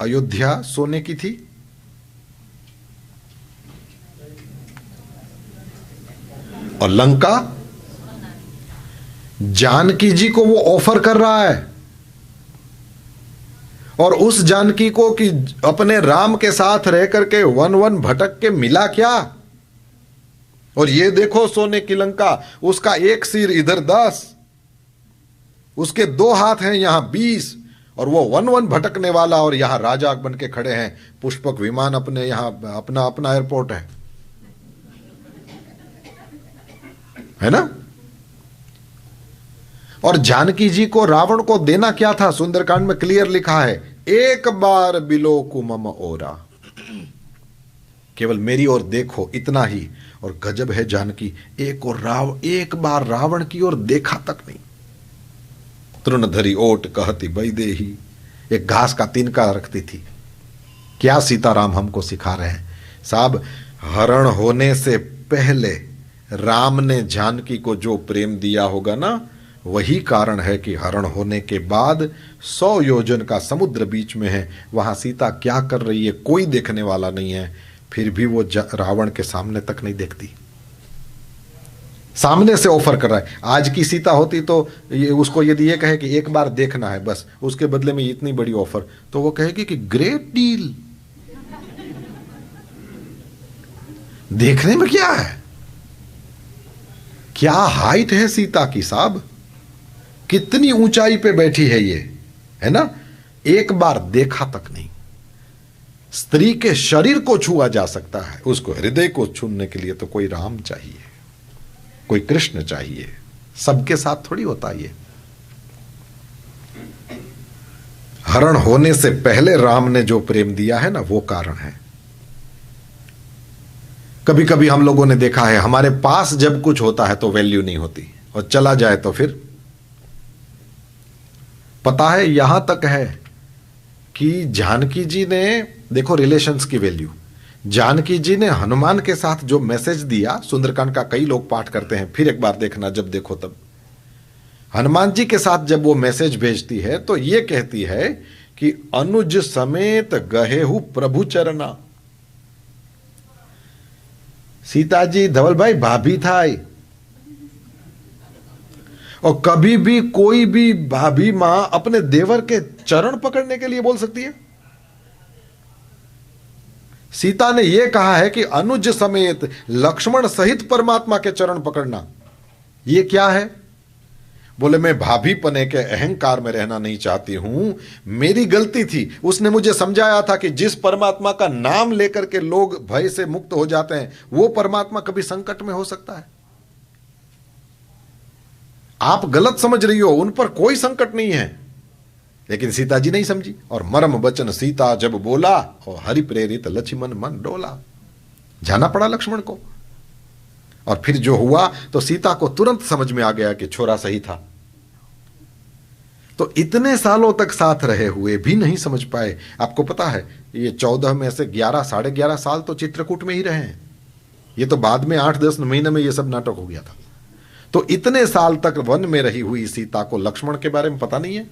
अयोध्या सोने की थी, और लंका जानकी जी को वो ऑफर कर रहा है, और उस जानकी को कि अपने राम के साथ रह करके वन वन भटक के मिला क्या, और ये देखो सोने की लंका, उसका एक सिर इधर 10, उसके 2 हाथ हैं यहां 20, और वो वन वन भटकने वाला, और यहां राजा बन के खड़े हैं, पुष्पक विमान अपने यहां अपना अपना एयरपोर्ट है ना। और जानकी जी को रावण को देना क्या था, सुंदरकांड में क्लियर लिखा है, एक बार बिलोकु मम ओरा, केवल मेरी ओर देखो, इतना ही। और गजब है जानकी, एक बार रावण की ओर देखा तक नहीं। तृणधरी ओट कहती बैदेही, एक घास का तिनका रखती थी। क्या सीताराम हमको सिखा रहे हैं साहब, हरण होने से पहले राम ने जानकी को जो प्रेम दिया होगा ना, वही कारण है कि हरण होने के बाद 100 योजन का समुद्र बीच में है, वहां सीता क्या कर रही है कोई देखने वाला नहीं है, फिर भी वो रावण के सामने तक नहीं देखती, सामने से ऑफर कर रहा है। आज की सीता होती तो उसको यदि ये कहे कि एक बार देखना है बस, उसके बदले में इतनी बड़ी ऑफर, तो वो कहेगी कि ग्रेट डील, देखने में क्या है, क्या हाइट है सीता की साहब, कितनी ऊंचाई पे बैठी है ये, है ना। एक बार देखा तक नहीं। स्त्री के शरीर को छुआ जा सकता है, उसको हृदय को छूने के लिए तो कोई राम चाहिए, कोई कृष्ण चाहिए, सबके साथ थोड़ी होता ये। हरण होने से पहले राम ने जो प्रेम दिया है ना, वो कारण है। कभी कभी हम लोगों ने देखा है, हमारे पास जब कुछ होता है तो वैल्यू नहीं होती, और चला जाए तो फिर पता है। यहां तक है कि जानकी जी ने, देखो रिलेशंस की वैल्यू, जानकी जी ने हनुमान के साथ जो मैसेज दिया, सुंदरकांड का कई लोग पाठ करते हैं, फिर एक बार देखना जब देखो तब, हनुमान जी के साथ जब वो मैसेज भेजती है तो ये कहती है कि अनुज समेत गहेहु प्रभु चरना। सीता जी, धवल भाई भाभी था, और कभी भी कोई भी भाभी मां अपने देवर के चरण पकड़ने के लिए बोल सकती है। सीता ने यह कहा है कि अनुज समेत लक्ष्मण सहित परमात्मा के चरण पकड़ना। यह क्या है? बोले मैं भाभी पने के अहंकार में रहना नहीं चाहती हूं, मेरी गलती थी। उसने मुझे समझाया था कि जिस परमात्मा का नाम लेकर के लोग भय से मुक्त हो जाते हैं, वो परमात्मा कभी संकट में हो सकता है। आप गलत समझ रही हो, उन पर कोई संकट नहीं है। लेकिन सीता जी नहीं समझी, और मर्म बचन सीता जब बोला, और हरि प्रेरित लक्ष्मण मन डोला। जाना पड़ा लक्ष्मण को, और फिर जो हुआ तो सीता को तुरंत समझ में आ गया कि छोरा सही था। तो इतने सालों तक साथ रहे हुए भी नहीं समझ पाए। आपको पता है, ये 14 में से 11 साढ़े 11 साल तो चित्रकूट में ही रहे हैं। ये तो बाद में 8-10 महीने में ये सब नाटक हो गया था। तो इतने साल तक वन में रही हुई सीता को लक्ष्मण के बारे में पता नहीं है।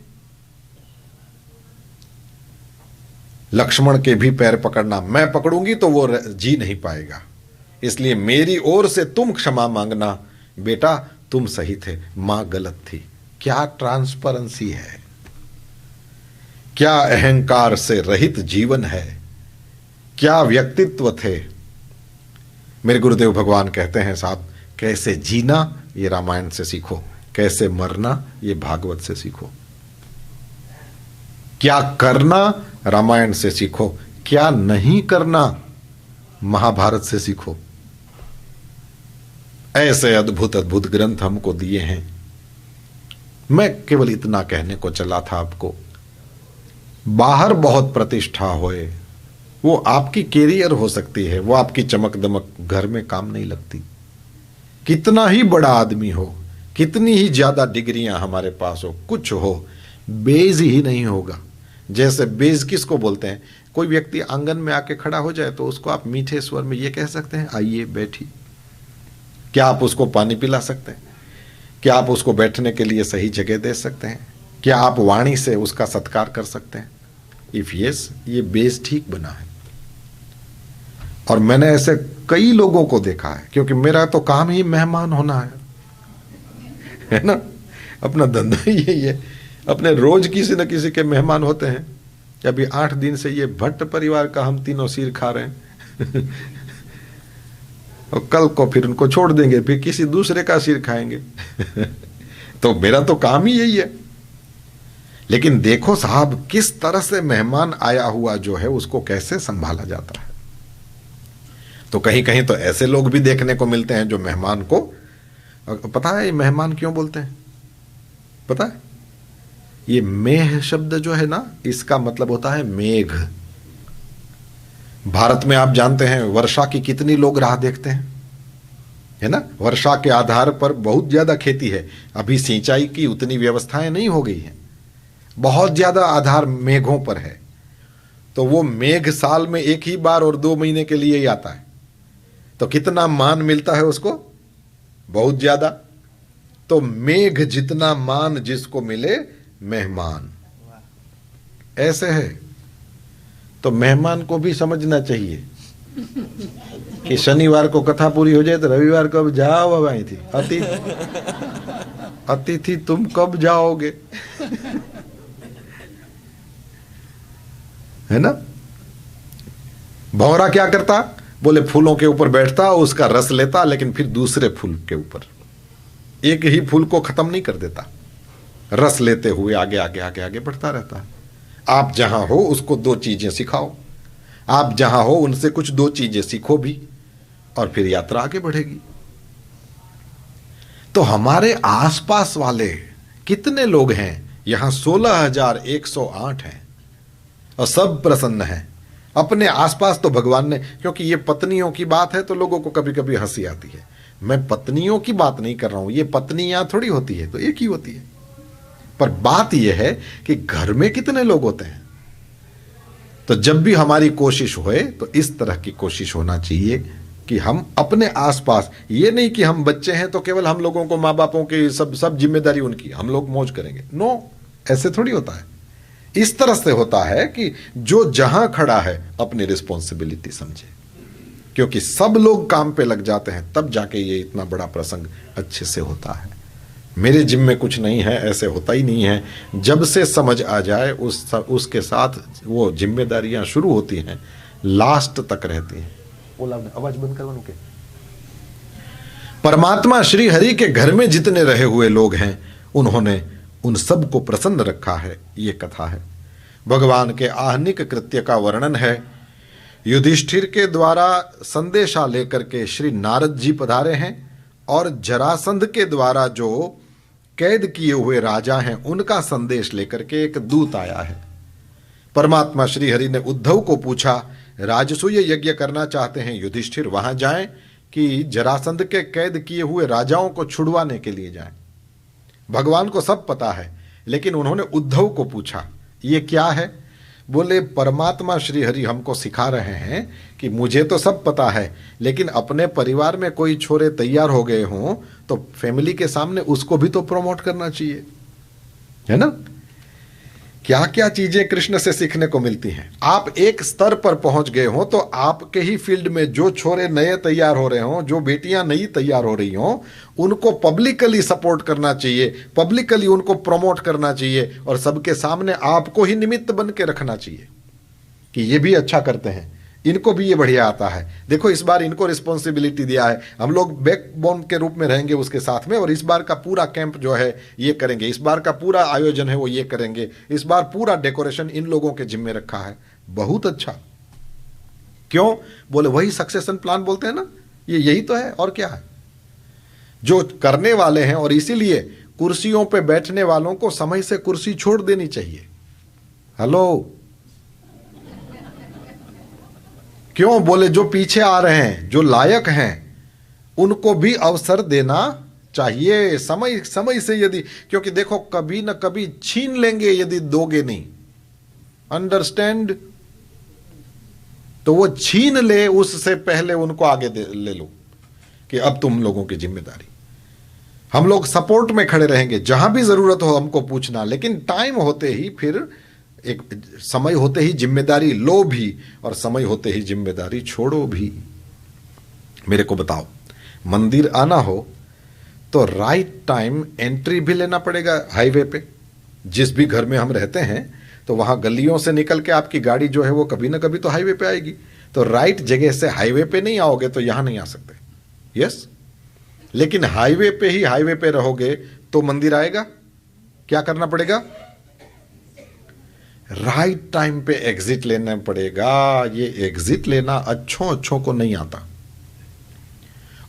लक्ष्मण के भी पैर पकड़ना, मैं पकड़ूंगी तो वो जी नहीं पाएगा, इसलिए मेरी ओर से तुम क्षमा मांगना। बेटा तुम सही थे, मां गलत थी। क्या ट्रांसपेरेंसी है, क्या अहंकार से रहित जीवन है, क्या व्यक्तित्व थे। मेरे गुरुदेव भगवान कहते हैं साहब, कैसे जीना ये रामायण से सीखो, कैसे मरना ये भागवत से सीखो, क्या करना रामायण से सीखो, क्या नहीं करना महाभारत से सीखो। ऐसे अद्भुत अद्भुत ग्रंथ हमको दिए हैं। मैं केवल इतना कहने को चला था आपको, बाहर बहुत प्रतिष्ठा होए, वो आपकी कैरियर हो सकती है, वो आपकी चमक दमक घर में काम नहीं लगती। कितना ही बड़ा आदमी हो, कितनी ही ज्यादा डिग्रियां हमारे पास हो, कुछ हो, बेज ही नहीं होगा। जैसे बेज किसको बोलते हैं? कोई व्यक्ति आंगन में आके खड़ा हो जाए तो उसको आप मीठे स्वर में ये कह सकते हैं, आइए बैठिए। क्या आप उसको पानी पिला सकते हैं? क्या आप उसको बैठने के लिए सही जगह दे सकते हैं? क्या आप वाणी से उसका सत्कार कर सकते हैं? इफ यस, ये बेस ठीक बना है। और मैंने ऐसे कई लोगों को देखा है, क्योंकि मेरा तो काम ही मेहमान होना है ना, अपना धंधा ही यही है। अपने रोज किसी न किसी के मेहमान होते हैं। अभी 8 दिन से ये भट्ट परिवार का हम तीनों सिर खा रहे हैं और कल को फिर उनको छोड़ देंगे, फिर किसी दूसरे का सिर खाएंगे तो मेरा तो काम ही यही है। लेकिन देखो साहब, किस तरह से मेहमान आया हुआ जो है उसको कैसे संभाला जाता है। तो कहीं कहीं तो ऐसे लोग भी देखने को मिलते हैं जो मेहमान को, पता है मेहमान क्यों बोलते हैं? पता है, ये मेह शब्द जो है ना, इसका मतलब होता है मेघ। भारत में आप जानते हैं वर्षा की कितनी लोग राह देखते हैं, है ना। वर्षा के आधार पर बहुत ज्यादा खेती है। अभी सिंचाई की उतनी व्यवस्थाएं नहीं हो गई हैं, बहुत ज्यादा आधार मेघों पर है। तो वो मेघ साल में एक ही बार और 2 महीने के लिए ही आता है, तो कितना मान मिलता है उसको? बहुत ज्यादा। तो मेघ जितना मान जिसको मिले, मेहमान। ऐसे है। तो मेहमान को भी समझना चाहिए कि शनिवार को कथा पूरी हो जाए तो रविवार को अब जाओ, अब आई थी अतिथि तुम कब जाओगे है ना। भंवरा क्या करता? बोले फूलों के ऊपर बैठता, उसका रस लेता, लेकिन फिर दूसरे फूल के ऊपर, एक ही फूल को खत्म नहीं कर देता, रस लेते हुए आगे आगे आगे आगे बढ़ता रहता है। आप जहां हो उसको 2 चीजें सिखाओ, आप जहां हो उनसे कुछ 2 चीजें सीखो भी, और फिर यात्रा आगे बढ़ेगी। तो हमारे आसपास वाले कितने लोग हैं? यहां 16,108 हैं और सब प्रसन्न हैं। अपने आसपास तो भगवान ने, क्योंकि ये पत्नियों की बात है तो लोगों को कभी कभी हंसी आती है। मैं पत्नियों की बात नहीं कर रहा हूं, ये पत्नियां थोड़ी होती है, तो एक ही होती है। पर बात यह है कि घर में कितने लोग होते हैं। तो जब भी हमारी कोशिश होए तो इस तरह की कोशिश होना चाहिए कि हम अपने आसपास, ये नहीं कि हम बच्चे हैं तो केवल हम लोगों को, माँ बापों की सब जिम्मेदारी उनकी, हम लोग मौज करेंगे। नो, ऐसे थोड़ी होता है। इस तरह से होता है कि जो जहां खड़ा है अपनी रिस्पॉन्सिबिलिटी समझे, क्योंकि सब लोग काम पे लग जाते हैं तब जाके ये इतना बड़ा प्रसंग अच्छे से होता है। मेरे जिम में कुछ नहीं है, ऐसे होता ही नहीं है। जब से समझ आ जाए उसके साथ वो जिम्मेदारियां शुरू होती हैं, लास्ट तक रहती हैं। बोला आवाज बंद करवानो के। परमात्मा श्री हरि के घर में जितने रहे हुए लोग हैं उन्होंने उन सब को प्रसन्न रखा है, ये कथा है। भगवान के आहनिक कृत्य का वर्णन है। युधिष्ठिर के द्वारा संदेशा लेकर के श्री नारद जी पधारे हैं, और जरासंध के द्वारा जो कैद किए हुए राजा हैं उनका संदेश लेकर के एक दूत आया है। परमात्मा श्री हरि ने उद्धव को पूछा, राजसूय यज्ञ करना चाहते हैं युधिष्ठिर, वहां जाएं कि जरासंध के कैद किए हुए राजाओं को छुड़वाने के लिए जाएं। भगवान को सब पता है, लेकिन उन्होंने उद्धव को पूछा, ये क्या है? बोले परमात्मा श्री हरि हमको सिखा रहे हैं कि मुझे तो सब पता है, लेकिन अपने परिवार में कोई छोरे तैयार हो गए हों तो फैमिली के सामने उसको भी तो प्रमोट करना चाहिए, है ना। क्या क्या चीजें कृष्ण से सीखने को मिलती हैं। आप एक स्तर पर पहुंच गए हो तो आपके ही फील्ड में जो छोरे नए तैयार हो रहे हों, जो बेटियां नई तैयार हो रही हों, उनको पब्लिकली सपोर्ट करना चाहिए, पब्लिकली उनको प्रमोट करना चाहिए, और सबके सामने आपको ही निमित्त बन के रखना चाहिए कि ये भी अच्छा करते हैं, इनको भी ये बढ़िया आता है। देखो इस बार इनको रिस्पॉन्सिबिलिटी दिया है, हम लोग बैकबोन के रूप में रहेंगे उसके साथ में, और इस बार का पूरा कैंप जो है ये करेंगे, इस बार का पूरा आयोजन है वो ये करेंगे, इस बार पूरा डेकोरेशन इन लोगों के जिम्मे रखा है। बहुत अच्छा। क्यों? बोले वही सक्सेशन प्लान बोलते हैं ना, ये यही तो है, और क्या है जो करने वाले हैं। और इसीलिए कुर्सियों पे बैठने वालों को समय से कुर्सी छोड़ देनी चाहिए। हेलो, क्यों? बोले जो पीछे आ रहे हैं, जो लायक हैं, उनको भी अवसर देना चाहिए समय समय से। यदि, क्योंकि देखो कभी ना कभी छीन लेंगे यदि दोगे नहीं, अंडरस्टैंड। तो वो छीन ले, उससे पहले उनको आगे ले लो कि अब तुम लोगों की जिम्मेदारी। हम लोग सपोर्ट में खड़े रहेंगे, जहां भी जरूरत हो हमको पूछना, लेकिन टाइम होते ही फिर एक समय होते ही जिम्मेदारी लो भी और समय होते ही जिम्मेदारी छोड़ो भी। मेरे को बताओ, मंदिर आना हो तो राइट टाइम एंट्री भी लेना पड़ेगा हाईवे पे। जिस भी घर में हम रहते हैं तो वहां गलियों से निकल के आपकी गाड़ी जो है वो कभी ना कभी तो हाईवे पे आएगी। तो राइट जगह से हाईवे पे नहीं आओगे तो यहां नहीं आ सकते। यस, लेकिन हाईवे पे ही हाईवे पे रहोगे तो मंदिर आएगा। क्या करना पड़ेगा? राइट टाइम पे एग्जिट लेना पड़ेगा। ये एग्जिट लेना अच्छों को नहीं आता,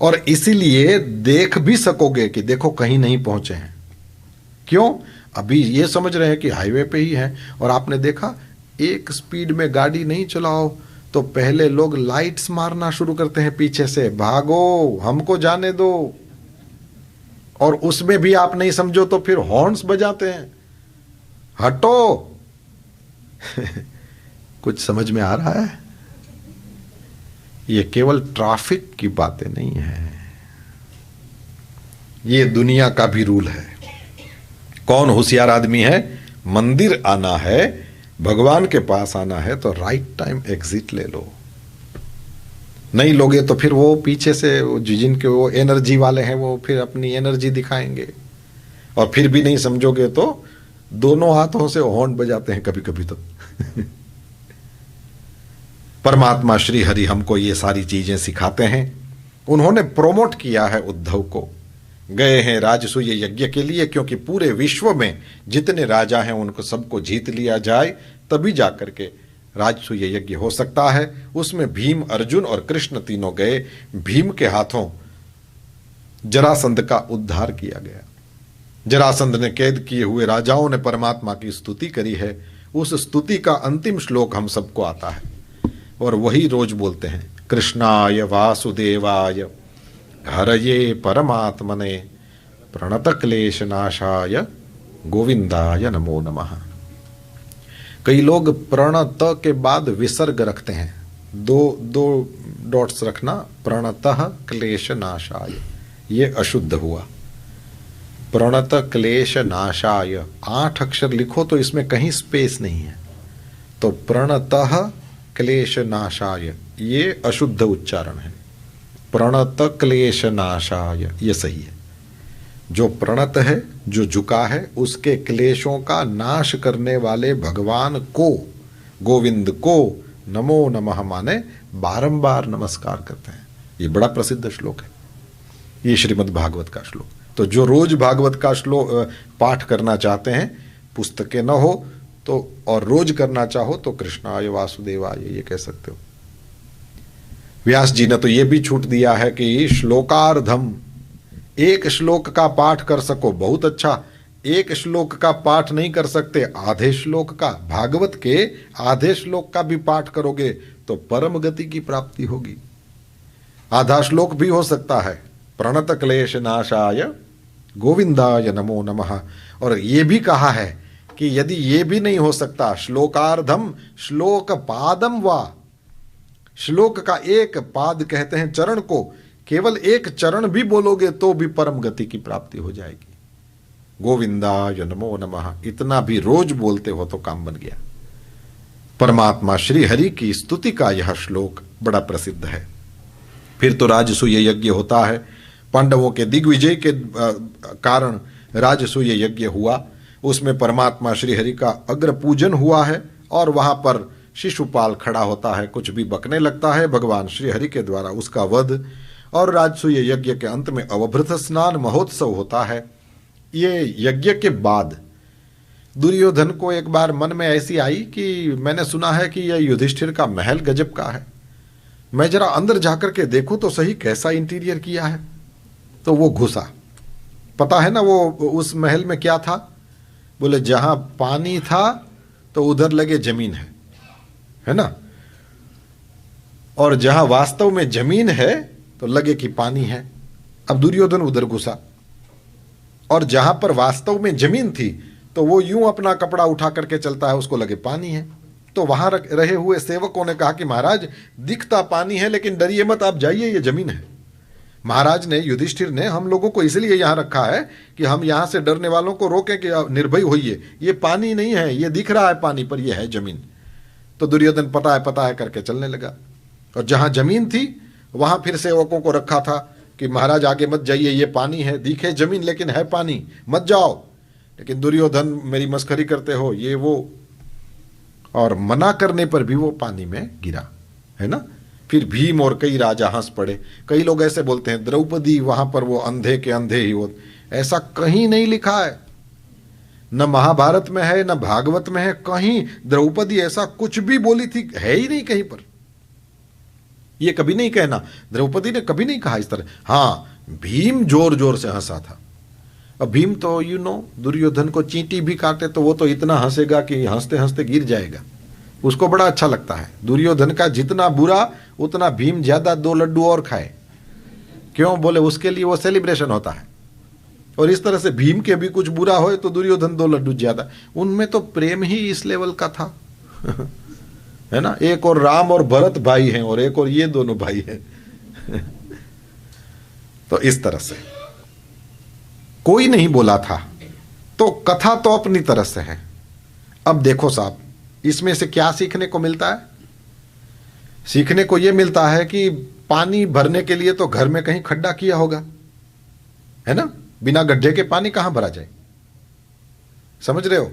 और इसीलिए देख भी सकोगे कि देखो कहीं नहीं पहुंचे हैं। क्यों? अभी ये समझ रहे हैं कि हाईवे पे ही है, और आपने देखा एक स्पीड में गाड़ी नहीं चलाओ तो पहले लोग लाइट्स मारना शुरू करते हैं पीछे से, भागो हमको जाने दो। और उसमें भी आप नहीं समझो तो फिर हॉर्न्स बजाते हैं, हटो। कुछ समझ में आ रहा है? ये केवल ट्रैफिक की बातें नहीं है, ये दुनिया का भी रूल है। कौन होशियार आदमी है? मंदिर आना है, भगवान के पास आना है तो राइट टाइम एग्जिट ले लो। नहीं लोगे तो फिर वो पीछे से जिनके वो एनर्जी वाले हैं वो फिर अपनी एनर्जी दिखाएंगे, और फिर भी नहीं समझोगे तो दोनों हाथों से हॉर्न बजाते हैं कभी कभी तो। परमात्मा श्री हरि हमको ये सारी चीजें सिखाते हैं। उन्होंने प्रोमोट किया है उद्धव को, गए हैं राजसूय यज्ञ के लिए, क्योंकि पूरे विश्व में जितने राजा हैं उनको सबको जीत लिया जाए तभी जाकर के राजसूय यज्ञ हो सकता है। उसमें भीम, अर्जुन और कृष्ण तीनों गए। भीम के हाथों जरासंध का उद्धार किया गया। जरासंध ने कैद किए हुए राजाओं ने परमात्मा की स्तुति करी है। उस स्तुति का अंतिम श्लोक हम सबको आता है और वही रोज बोलते हैं, कृष्णाय वासुदेवाय हरये परमात्मने प्रणत क्लेश नाशाय गोविंदाय नमो नमः। कई लोग प्रणत के बाद विसर्ग रखते हैं, दो डॉट्स रखना, प्रणतः क्लेश नाशाय, ये अशुद्ध हुआ। प्रणत क्लेश नाशाय 8 अक्षर लिखो तो इसमें कहीं स्पेस नहीं है, तो प्रणतः क्लेश नाशाय ये अशुद्ध उच्चारण है। प्रणत क्लेश नाशाय ये सही है। जो प्रणत है, जो झुका है, उसके क्लेशों का नाश करने वाले भगवान को, गोविंद को नमो नमः माने बारंबार नमस्कार करते हैं। ये बड़ा प्रसिद्ध श्लोक है, ये श्रीमद् भागवत का श्लोक। तो जो रोज भागवत का श्लोक पाठ करना चाहते हैं, पुस्तकें न हो तो, और रोज करना चाहो तो कृष्णाय वासुदेवाय ये कह सकते हो। व्यास जी ने तो ये भी छूट दिया है कि श्लोकार्धम, एक श्लोक का पाठ कर सको बहुत अच्छा, एक श्लोक का पाठ नहीं कर सकते, आधे श्लोक का, भागवत के आधे श्लोक का भी पाठ करोगे तो परम गति की प्राप्ति होगी। आधा श्लोक भी हो सकता है, प्रणत क्लेश नाशाय गोविंदाय नमो नमः। और ये भी कहा है कि यदि ये भी नहीं हो सकता, श्लोकार्धम श्लोक पादम वा, श्लोक का एक पाद कहते हैं चरण को, केवल एक चरण भी बोलोगे तो भी परम गति की प्राप्ति हो जाएगी। गोविंदाय नमो नमः इतना भी रोज बोलते हो तो काम बन गया। परमात्मा श्री हरि की स्तुति का यह श्लोक बड़ा प्रसिद्ध है। फिर तो राजसूय यज्ञ होता है। पांडवों के दिग्विजय के कारण राजसूय यज्ञ हुआ, उसमें परमात्मा श्री हरि का अग्र पूजन हुआ है, और वहां पर शिशुपाल खड़ा होता है, कुछ भी बकने लगता है, भगवान श्री हरि के द्वारा उसका वध, और राजसूय यज्ञ के अंत में अवभृत स्नान महोत्सव होता है। ये यज्ञ के बाद दुर्योधन को एक बार मन में ऐसी आई कि मैंने सुना है कि यह युधिष्ठिर का महल गजब का है, मैं जरा अंदर जाकर के देखूं तो सही कैसा इंटीरियर किया है। तो वो घुसा। पता है ना वो उस महल में क्या था? बोले जहां पानी था तो उधर लगे जमीन है ना, और जहां वास्तव में जमीन है तो लगे कि पानी है। अब दुर्योधन उधर घुसा, और जहां पर वास्तव में जमीन थी तो वो यूं अपना कपड़ा उठा करके चलता है, उसको लगे पानी है। तो वहां रहे हुए सेवकों ने कहा कि महाराज दिखता पानी है लेकिन डरिए मत, आप जाइए, ये जमीन है। महाराज ने, युधिष्ठिर ने हम लोगों को इसलिए यहां रखा है कि हम यहां से डरने वालों को रोकें कि निर्भय होइए, ये पानी नहीं है, ये दिख रहा है पानी पर, यह है जमीन। तो दुर्योधन पता है करके चलने लगा, और जहां जमीन थी वहां फिर सेवकों को रखा था कि महाराज आगे मत जाइए, ये पानी है, दिखे जमीन लेकिन है पानी, मत जाओ। लेकिन दुर्योधन मेरी मस्खरी करते हो, ये वो, और मना करने पर भी वो पानी में गिरा, है ना। फिर भीम और कई राजा हंस पड़े। कई लोग ऐसे बोलते हैं द्रौपदी वहां पर वो अंधे के अंधे ही हो, ऐसा कहीं नहीं लिखा है, न महाभारत में है न भागवत में है, कहीं द्रौपदी ऐसा कुछ भी बोली थी है ही नहीं कहीं पर। ये कभी नहीं कहना, द्रौपदी ने कभी नहीं कहा इस तरह। हाँ, भीम जोर जोर से हंसा था। अब भीम तो दुर्योधन को चींटी भी काटे तो वो तो इतना हंसेगा कि हंसते हंसते गिर जाएगा, उसको बड़ा अच्छा लगता है। दुर्योधन का जितना बुरा उतना भीम ज्यादा 2 लड्डू और खाए, क्यों बोले उसके लिए वो सेलिब्रेशन होता है। और इस तरह से भीम के भी कुछ बुरा हो तो दुर्योधन 2 लड्डू ज्यादा। उनमें तो प्रेम ही इस लेवल का था है ना। एक और राम और भरत भाई हैं और एक और ये दोनों भाई हैं तो इस तरह से कोई नहीं बोला था, तो कथा तो अपनी तरह से है। अब देखो साहब, इसमें से क्या सीखने को मिलता है? सीखने को यह मिलता है कि पानी भरने के लिए तो घर में कहीं खड्डा किया होगा, है ना। बिना गड्ढे के पानी कहां भरा जाए, समझ रहे हो।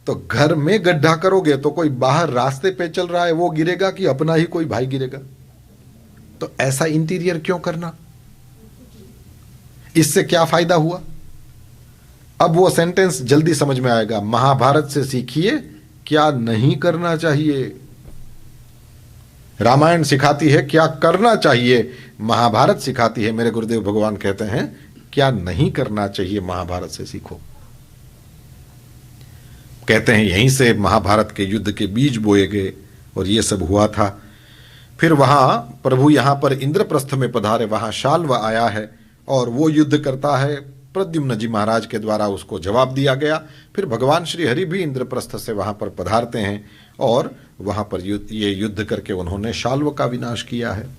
तो घर में गड्ढा करोगे तो कोई बाहर रास्ते पे चल रहा है वो गिरेगा कि अपना ही कोई भाई गिरेगा। तो ऐसा इंटीरियर क्यों करना, इससे क्या फायदा हुआ? अब वो सेंटेंस जल्दी समझ में आएगा। महाभारत से सीखिए क्या नहीं करना चाहिए। रामायण सिखाती है क्या करना चाहिए, महाभारत सिखाती है, मेरे गुरुदेव भगवान कहते हैं क्या नहीं करना चाहिए। महाभारत से सीखो। कहते हैं यहीं से महाभारत के युद्ध के बीज बोए गए और ये सब हुआ था। फिर वहां प्रभु यहां पर इंद्रप्रस्थ में पधारे, वहां शाल्व आया है और वो युद्ध करता है। प्रद्युम्न जी महाराज के द्वारा उसको जवाब दिया गया। फिर भगवान श्री हरि भी इंद्रप्रस्थ से वहां पर पधारते हैं और वहां पर ये युद्ध करके उन्होंने शाल्व का विनाश किया है।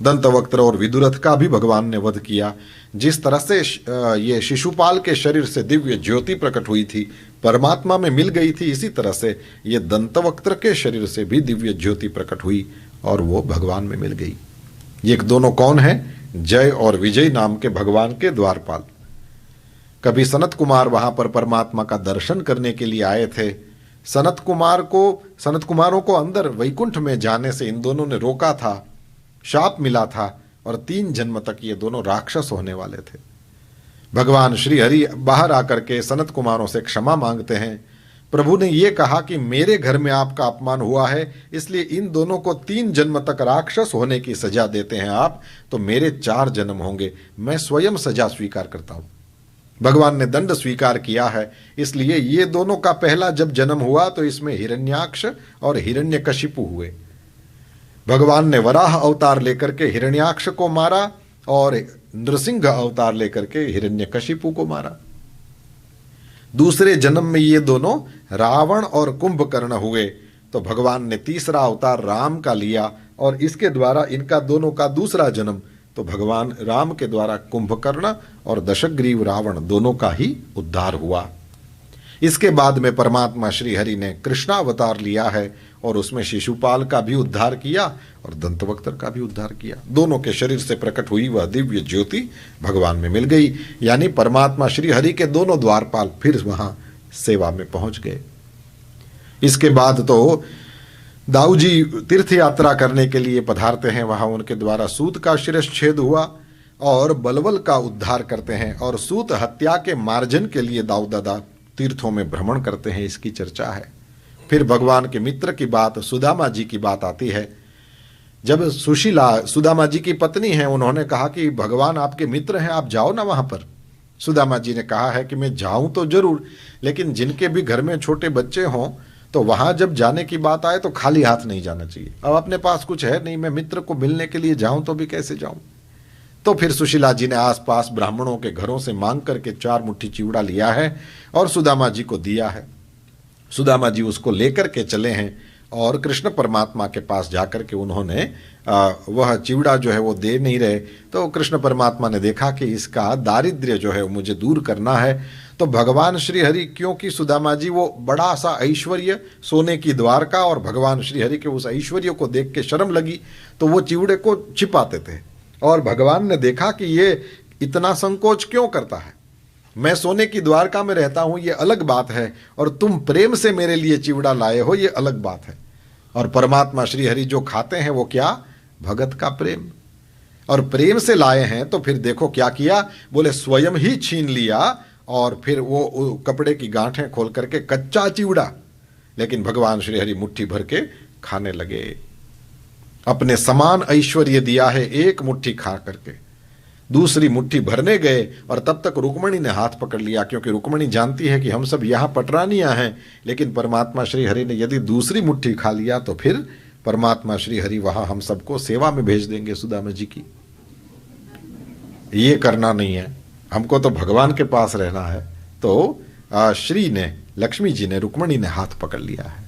दंतवक्त्र और विदुरथ का भी भगवान ने वध किया। जिस तरह से ये शिशुपाल के शरीर से दिव्य ज्योति प्रकट हुई थी, परमात्मा में मिल गई थी, इसी तरह से ये दंतवक्त्र के शरीर से भी दिव्य ज्योति प्रकट हुई और वो भगवान में मिल गई। ये दोनों कौन है? जय और विजय नाम के भगवान के द्वारपाल। कभी सनत कुमार वहां पर परमात्मा का दर्शन करने के लिए आए थे। सनत कुमारों को अंदर वैकुंठ में जाने से इन दोनों ने रोका था, शाप मिला था और 3 जन्म तक ये दोनों राक्षस होने वाले थे। भगवान श्री हरि बाहर आकर के सनत कुमारों से क्षमा मांगते हैं। प्रभु ने ये कहा कि मेरे घर में आपका अपमान हुआ है, इसलिए इन दोनों को 3 जन्म तक राक्षस होने की सजा देते हैं आप, तो मेरे 4 जन्म होंगे, मैं स्वयं सजा स्वीकार करता हूं। भगवान ने दंड स्वीकार किया है, इसलिए ये दोनों का पहला जब जन्म हुआ तो इसमें हिरण्याक्ष और हिरण्यकशिपु हुए। भगवान ने वराह अवतार लेकर के हिरण्याक्ष को मारा और नृसिंह अवतार लेकर के हिरण्यकशिपु को मारा। दूसरे जन्म में ये दोनों रावण और कुंभकर्ण हुए, तो भगवान ने तीसरा अवतार राम का लिया और इसके द्वारा इनका दोनों का दूसरा जन्म, तो भगवान राम के द्वारा कुंभकर्ण और दशग्रीव रावण दोनों का ही उद्धार हुआ। इसके बाद में परमात्मा श्री हरि ने कृष्णावतार लिया है और उसमें शिशुपाल का भी उद्धार किया और दंतवक्त्र का भी उद्धार किया। दोनों के शरीर से प्रकट हुई वह दिव्य ज्योति भगवान में मिल गई, यानी परमात्मा श्री हरि के दोनों द्वारपाल फिर वहां सेवा में पहुंच गए। इसके बाद तो दाऊ जी तीर्थ यात्रा करने के लिए पधारते हैं, वहां उनके द्वारा सूत का शिरश्छेद हुआ और बलवल का उद्धार करते हैं और सूत हत्या के मार्जन के लिए दाऊ दादा तीर्थों में भ्रमण करते हैं, इसकी चर्चा है। फिर भगवान के मित्र की बात, सुदामा जी की बात आती है। जब सुशीला सुदामा जी की पत्नी है, उन्होंने कहा कि भगवान आपके मित्र हैं, आप जाओ ना वहां पर। सुदामा जी ने कहा है कि मैं जाऊं तो जरूर, लेकिन जिनके भी घर में छोटे बच्चे हों तो वहां जब जाने की बात आए तो खाली हाथ नहीं जाना चाहिए। अब अपने पास कुछ है नहीं, मैं मित्र को मिलने के लिए जाऊं तो भी कैसे जाऊं। तो फिर सुशीला जी ने आसपास ब्राह्मणों के घरों से मांग करके 4 मुट्ठी चिवड़ा लिया है और सुदामा जी को दिया है। सुदामा जी उसको लेकर के चले हैं और कृष्ण परमात्मा के पास जाकर के उन्होंने वह चिवड़ा जो है वो दे नहीं रहे, तो कृष्ण परमात्मा ने देखा कि इसका दारिद्र्य जो है वो मुझे दूर करना है। तो भगवान श्री हरि, क्योंकि सुदामा जी वो बड़ा सा ऐश्वर्य, सोने की द्वारका, और भगवान श्री हरि के उस ऐश्वर्य को देख के शर्म लगी तो वो चिवड़े को छिपाते थे। और भगवान ने देखा कि ये इतना संकोच क्यों करता है, मैं सोने की द्वारका में रहता हूं ये अलग बात है, और तुम प्रेम से मेरे लिए चिवड़ा लाए हो ये अलग बात है। और परमात्मा श्री हरि जो खाते हैं वो क्या, भगत का प्रेम, और प्रेम से लाए हैं। तो फिर देखो क्या किया, बोले स्वयं ही छीन लिया और फिर वो कपड़े की गांठें खोल करके कच्चा चिवड़ा, लेकिन भगवान श्री हरि मुट्ठी भर के खाने लगे। अपने समान ऐश्वर्य दिया है, एक मुट्ठी खा करके दूसरी मुट्ठी भरने गए, और तब तक रुक्मणी ने हाथ पकड़ लिया, क्योंकि रुक्मणी जानती है कि हम सब यहाँ पटरानियां हैं, लेकिन परमात्मा श्री हरि ने यदि दूसरी मुट्ठी खा लिया तो फिर परमात्मा श्री हरि वहां हम सबको सेवा में भेज देंगे सुदामा जी की। ये करना नहीं है, हमको तो भगवान के पास रहना है। तो श्री ने, लक्ष्मी जी ने, रुक्मणी ने हाथ पकड़ लिया है।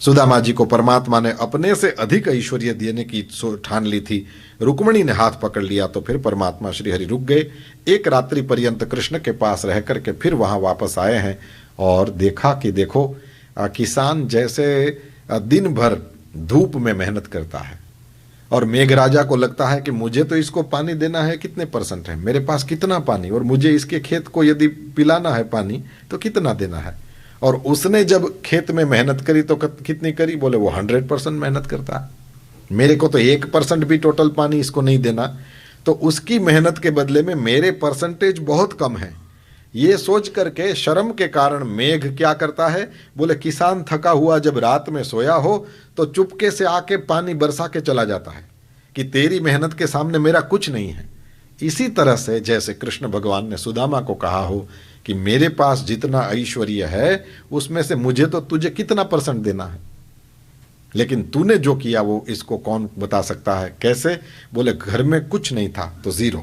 सुदामा जी को परमात्मा ने अपने से अधिक ऐश्वर्य देने की ठान ली थी, रुक्मणी ने हाथ पकड़ लिया, तो फिर परमात्मा श्री हरि रुक गए। एक रात्रि पर्यंत कृष्ण के पास रह करके फिर वहां वापस आए हैं, और देखा कि देखो किसान जैसे दिन भर धूप में मेहनत करता है, और मेघराजा को लगता है कि मुझे तो इसको पानी देना है, कितने परसेंट है मेरे पास, कितना पानी, और मुझे इसके खेत को यदि पिलाना है पानी तो कितना देना है। और उसने जब खेत में मेहनत करी तो कितनी करी, बोले वो 100% मेहनत करता है, मेरे को तो 1% भी टोटल पानी इसको नहीं देना, तो उसकी मेहनत के बदले में मेरे परसेंटेज बहुत कम है। ये सोच करके शर्म के कारण मेघ क्या करता है, बोले किसान थका हुआ जब रात में सोया हो तो चुपके से आके पानी बरसा के चला जाता है कि तेरी मेहनत के सामने मेरा कुछ नहीं है। इसी तरह से जैसे कृष्ण भगवान ने सुदामा को कहा हो कि मेरे पास जितना ऐश्वर्य है उसमें से मुझे तो तुझे कितना % देना है, लेकिन तूने जो किया वो इसको कौन बता सकता है, कैसे, बोले घर में कुछ नहीं था तो 0,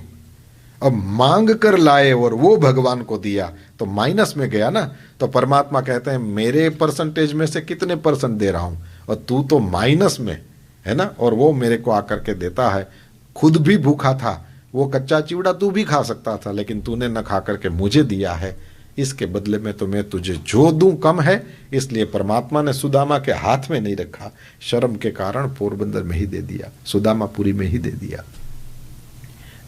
अब मांग कर लाए और वो भगवान को दिया तो माइनस में गया ना। तो परमात्मा कहते हैं मेरे परसेंटेज में से कितने % दे रहा हूं, और तू तो माइनस में है ना, और वो मेरे को आकर के देता है। खुद भी भूखा था, वो कच्चा चिवड़ा तू भी खा सकता था, लेकिन तूने न खा करके मुझे दिया है, इसके बदले में तो मैं तुझे जो दूं कम है। इसलिए परमात्मा ने सुदामा के हाथ में नहीं रखा, शर्म के कारण पोरबंदर में ही दे दिया, सुदामापुरी में ही दे दिया।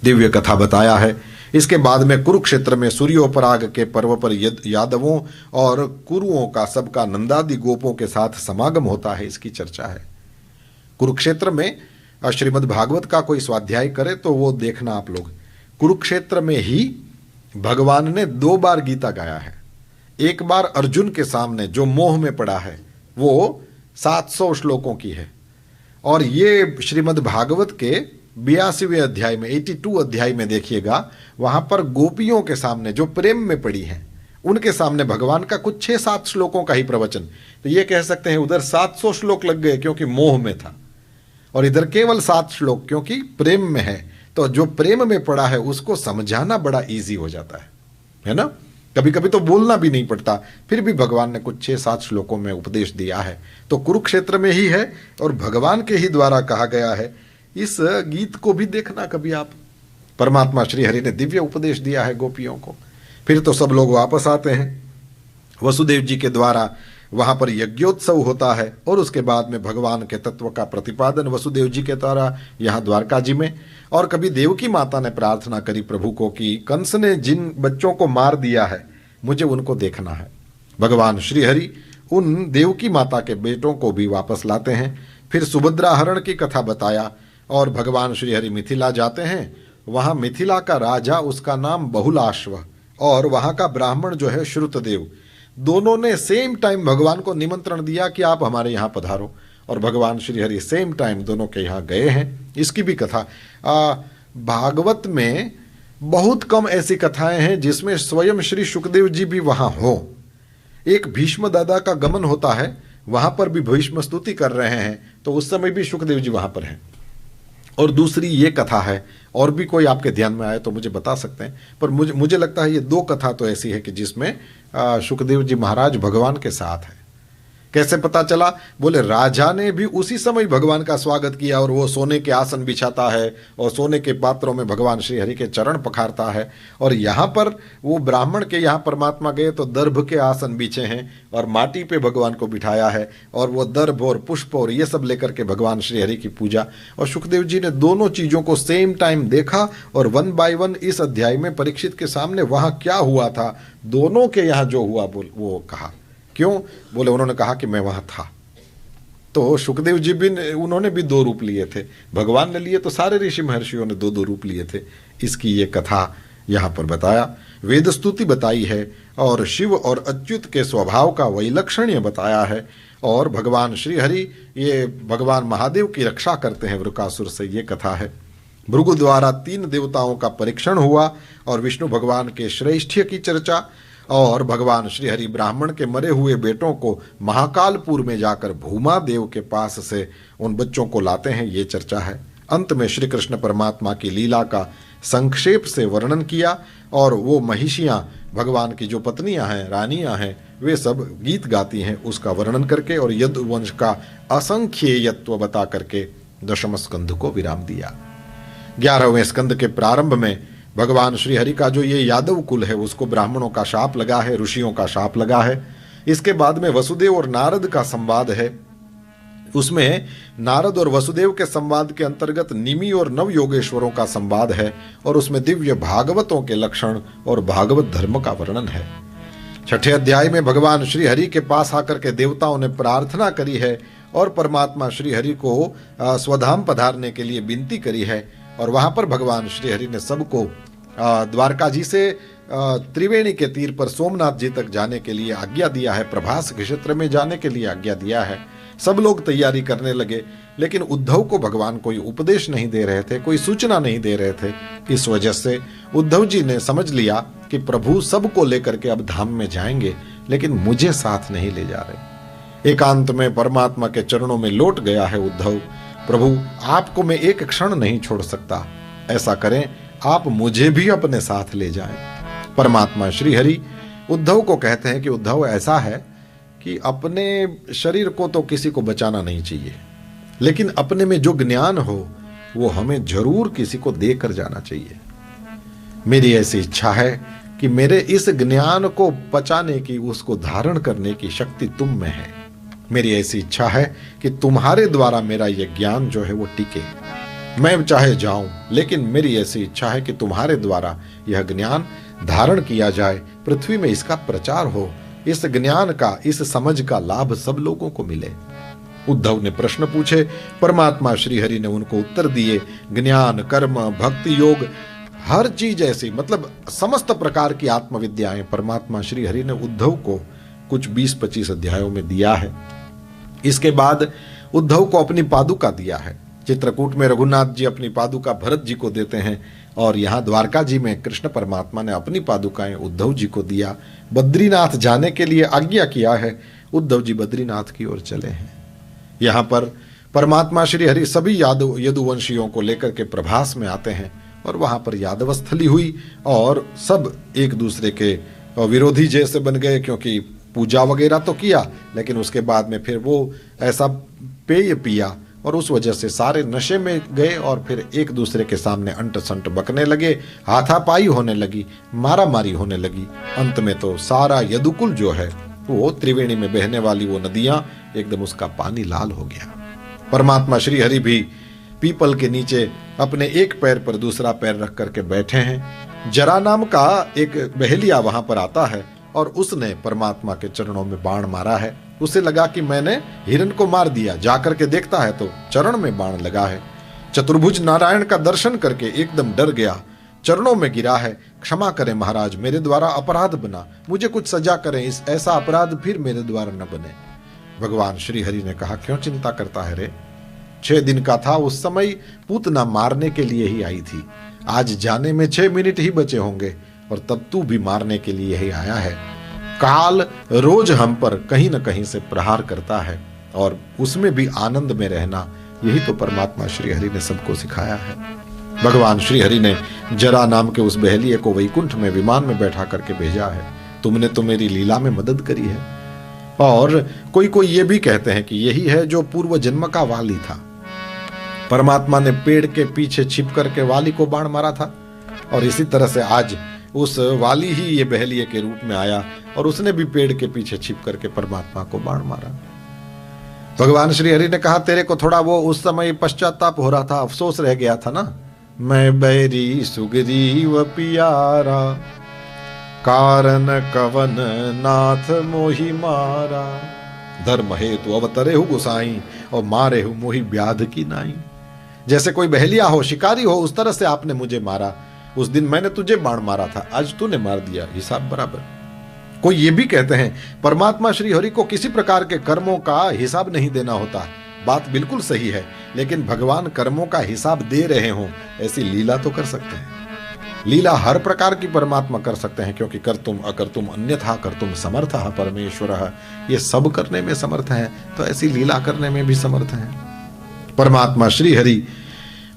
दिव्य कथा बताया है। इसके बाद में कुरुक्षेत्र में सूर्योपराग के पर्व पर यादवों और कुरुओं का सबका नंदादि गोपों के साथ समागम होता है, इसकी चर्चा है। कुरुक्षेत्र में श्रीमद् भागवत का कोई स्वाध्याय करे तो वो देखना आप लोग, कुरुक्षेत्र में ही भगवान ने 2 बार गीता गाया है। एक बार अर्जुन के सामने जो मोह में पड़ा है वो 700 श्लोकों की है, और ये श्रीमद् भागवत के 82वें अध्याय में 82 अध्याय में देखिएगा, वहां पर गोपियों के सामने जो प्रेम में पड़ी हैं उनके सामने भगवान का कुछ 6-7 श्लोकों का ही प्रवचन। तो ये कह सकते हैं उधर 700 श्लोक लग गए क्योंकि मोह में था, और इधर केवल 7 श्लोक क्योंकि प्रेम में है। तो जो प्रेम में पड़ा है उसको समझाना बड़ा इजी हो जाता है ना, कभी कभी तो बोलना भी नहीं पड़ता, फिर भी भगवान ने कुछ 6-7 श्लोकों में उपदेश दिया है। तो कुरुक्षेत्र में ही है और भगवान के ही द्वारा कहा गया है। इस गीत को भी देखना कभी आप, परमात्मा श्री हरि ने दिव्य उपदेश दिया है गोपियों को। फिर तो सब लोग वापस आते हैं, वसुदेव जी के द्वारा वहां पर यज्ञोत्सव होता है, और उसके बाद में भगवान के तत्व का प्रतिपादन वसुदेव जी के द्वारा यहाँ द्वारका जी में। और कभी देवकी माता ने प्रार्थना करी प्रभु को कि कंस ने जिन बच्चों को मार दिया है मुझे उनको देखना है। भगवान श्री हरि उन देवकी माता के बेटों को भी वापस लाते हैं। फिर सुभद्रा हरण की कथा बताया, और भगवान श्री हरि मिथिला जाते हैं। वहाँ मिथिला का राजा, उसका नाम बहुलाश्व, और वहाँ का ब्राह्मण जो है श्रुतदेव, दोनों ने सेम टाइम भगवान को निमंत्रण दिया कि आप हमारे यहाँ पधारो, और भगवान श्री हरि सेम टाइम दोनों के यहाँ गए हैं। इसकी भी कथा भागवत में बहुत कम ऐसी कथाएं हैं जिसमें स्वयं श्री सुखदेव जी भी वहाँ हो। एक भीष्म दादा का गमन होता है, वहाँ पर भी भीष्म स्तुति कर रहे हैं, तो उस समय भी सुखदेव जी वहाँ पर हैं। और दूसरी ये कथा है, और भी कोई आपके ध्यान में आए तो मुझे बता सकते हैं, पर मुझे लगता है ये 2 कथा तो ऐसी है कि जिसमें सुखदेव जी महाराज भगवान के साथ है। कैसे पता चला? बोले राजा ने भी उसी समय भगवान का स्वागत किया और वो सोने के आसन बिछाता है और सोने के पात्रों में भगवान श्री हरि के चरण पखारता है। और यहाँ पर वो ब्राह्मण के यहाँ परमात्मा गए तो दर्भ के आसन बिछे हैं और माटी पे भगवान को बिठाया है और वो दर्भ और पुष्प और ये सब लेकर के भगवान श्री हरि की पूजा। और सुखदेव जी ने दोनों चीज़ों को सेम टाइम देखा और 1 बाय 1 इस अध्याय में परीक्षित के सामने वहाँ क्या हुआ था, दोनों के यहाँ जो हुआ वो कहा। क्यों? बोले उन्होंने कहा कि मैं वहां था। तो सुखदेव जी भी उन्होंने भी 2 रूप लिए थे, भगवान ने लिए तो सारे ऋषि महर्षियों ने 2-2 रूप लिए थे। इसकी ये कथा यहाँ पर बताया, वेद स्तुति बताई है और शिव और अच्युत के स्वभाव का वैलक्षण्य बताया है। और भगवान श्री हरि ये भगवान महादेव की रक्षा करते हैं वृकासुर से, ये कथा है। भृगु द्वारा 3 देवताओं का परीक्षण हुआ और विष्णु भगवान के श्रेष्ठ्य की चर्चा, और भगवान श्री हरि ब्राह्मण के मरे हुए बेटों को महाकालपुर में जाकर भूमा देव के पास से उन बच्चों को लाते हैं, ये चर्चा है। अंत में श्री कृष्ण परमात्मा की लीला का संक्षेप से वर्णन किया और वो महिषियाँ भगवान की जो पत्नियां हैं, रानियां हैं, वे सब गीत गाती हैं, उसका वर्णन करके और यदुवंश का असंख्येयत्व बता करके 10वें स्कंध को विराम दिया। 11वें स्कंद के प्रारंभ में भगवान श्री हरि का जो ये यादव कुल है उसको ब्राह्मणों का शाप लगा है, ऋषियों का शाप लगा है। इसके बाद में वसुदेव और नारद का संवाद है, उसमें नारद और वसुदेव के संवाद के अंतर्गत निमि और नव योगेश्वरों का संवाद है और उसमें दिव्य भागवतों के लक्षण और भागवत धर्म का वर्णन है। 6ठे अध्याय में भगवान श्री हरि के पास आकर के देवताओं ने प्रार्थना करी है और परमात्मा श्री हरि को स्वधाम पधारने के लिए विनती करी है और वहां पर भगवान श्री हरि ने सबको द्वारका जी से त्रिवेणी के तीर पर सोमनाथ जी तक जाने के लिए आज्ञा दिया है, प्रभास क्षेत्र में जाने के लिए आज्ञा दिया है। सब लोग तैयारी करने लगे, लेकिन उद्धव को भगवान कोई उपदेश नहीं दे रहे थे, कोई सूचना नहीं दे रहे थे। इस वजह से उद्धव जी ने समझ लिया कि प्रभु सबको लेकर के अब धाम में जाएंगे, लेकिन मुझे साथ नहीं ले जा रहे। एकांत में परमात्मा के चरणों में लौट गया है उद्धव, प्रभु आपको मैं एक क्षण नहीं छोड़ सकता, ऐसा करें आप मुझे भी अपने साथ ले जाएं। परमात्मा श्री हरि उद्धव को कहते हैं कि उद्धव ऐसा है कि अपने शरीर को तो किसी को बचाना नहीं चाहिए, लेकिन अपने में जो ज्ञान हो वो हमें जरूर किसी को देकर जाना चाहिए। मेरी ऐसी इच्छा है कि मेरे इस ज्ञान को पचाने की, उसको धारण करने की शक्ति तुम में है। मेरी ऐसी इच्छा है कि तुम्हारे द्वारा मेरा यह ज्ञान जो है वो टिके। मैं चाहे जाऊं, लेकिन मेरी ऐसी इच्छा है कि तुम्हारे द्वारा यह ज्ञान धारण किया जाए, पृथ्वी में इसका प्रचार हो, इस ज्ञान का, इस समझ का लाभ सब लोगों को मिले। उद्धव ने प्रश्न पूछे, परमात्मा श्री हरि ने उनको उत्तर दिए। ज्ञान, कर्म, भक्ति योग, हर चीज ऐसी, मतलब समस्त प्रकार की आत्मविद्याएं परमात्मा श्री हरि ने उद्धव को कुछ 20-25 अध्यायों में दिया है। इसके बाद उद्धव को अपनी पादुका दिया है। चित्रकूट में रघुनाथ जी अपनी पादुका भरत जी को देते हैं और यहाँ द्वारका जी में कृष्ण परमात्मा ने अपनी पादुकाएं उद्धव जी को दिया। बद्रीनाथ जाने के लिए आज्ञा किया है, उद्धव जी बद्रीनाथ की ओर चले हैं। यहाँ पर परमात्मा श्री हरि सभी यदुवंशियों को लेकर के प्रभास में आते हैं और वहाँ पर यादव स्थली हुई और सब एक दूसरे के विरोधी जैसे बन गए, क्योंकि पूजा वगैरह तो किया, लेकिन उसके बाद में फिर वो ऐसा पेय पिया और उस वजह से सारे नशे में गए और फिर एक दूसरे के सामने अंट संट बकने लगे, हाथापाई होने लगी, मारा मारी होने लगी। अंत में तो सारा यदुकुल जो है वो त्रिवेणी में बहने वाली वो नदियां एकदम उसका पानी लाल हो गया। परमात्मा श्री हरि भी पीपल के नीचे अपने एक पैर पर दूसरा पैर रख करके बैठे हैं। जरा नाम का एक बहेलिया वहां पर आता है और उसने परमात्मा के चरणों में बाण मारा है। उसे लगा कि मैंने हिरण को मार दिया, जाकर के देखता है तो चरण में बाण लगा है। चतुर्भुज नारायण का दर्शन करके एकदम डर गया, चरणों में गिरा है, क्षमा करें महाराज, मेरे द्वारा अपराध बना, मुझे कुछ सजा करें, इस ऐसा अपराध फिर मेरे द्वारा न बने। भगवान श्री हरि ने कहा, क्यों चिंता करता है रे, 6 दिन का था, उस समय पूतना मारने के लिए ही आई थी, आज जाने में 6 मिनट ही बचे होंगे और तब तू भी मारने के लिए ही आया है। काल रोज हम पर कहीं न कहीं से प्रहार करता है और उसमें भी आनंद में रहना, यही तो परमात्मा श्री हरि ने सबको सिखाया है। भगवान श्री हरि ने जरा नाम के उस बहेलिये को वैकुंठ में विमान में बैठा करके भेजा है। तुमने तो मेरी लीला में मदद करी है, और कोई कोई ये भी कहते हैं कि यही है जो पूर्व जन्म का वाली था। परमात्मा ने पेड़ के पीछे छिप करके वाली को बाण मारा था, और इसी तरह से आज उस वाली ही ये बहेलिए के रूप में आया और उसने भी पेड़ के पीछे छिप करके परमात्मा को बाण मारा। भगवान श्री हरि ने कहा, तेरे को थोड़ा वो उस समय पश्चाताप हो रहा था, अफसोस रह गया था ना। मैं बैरी सुग्रीव पियारा, कारण कवन नाथ मोहि मारा। धर्म हेतु अवतरे हु गुसाई, और मारे हु मोहि व्याध की नाई। जैसे कोई बहेलिया हो, शिकारी हो, उस तरह से आपने मुझे मारा। उस दिन मैंने तुझे बाण मारा था, आज तूने मार दिया, हिसाब बराबर। कोई ये भी कहते हैं परमात्मा श्री हरि को किसी प्रकार के कर्मों का हिसाब नहीं देना होता। बात बिल्कुल सही है, लेकिन भगवान कर्मों का हिसाब दे रहे हों ऐसी लीला तो कर सकते हैं। लीला हर प्रकार की परमात्मा कर सकते हैं, क्योंकि कर्तुम अकर्तुम अन्यथा कर्तुम समर्थः परमेश्वरः, ये सब करने में समर्थ हैं, तो ऐसी लीला करने में भी समर्थ हैं। परमात्मा श्री हरि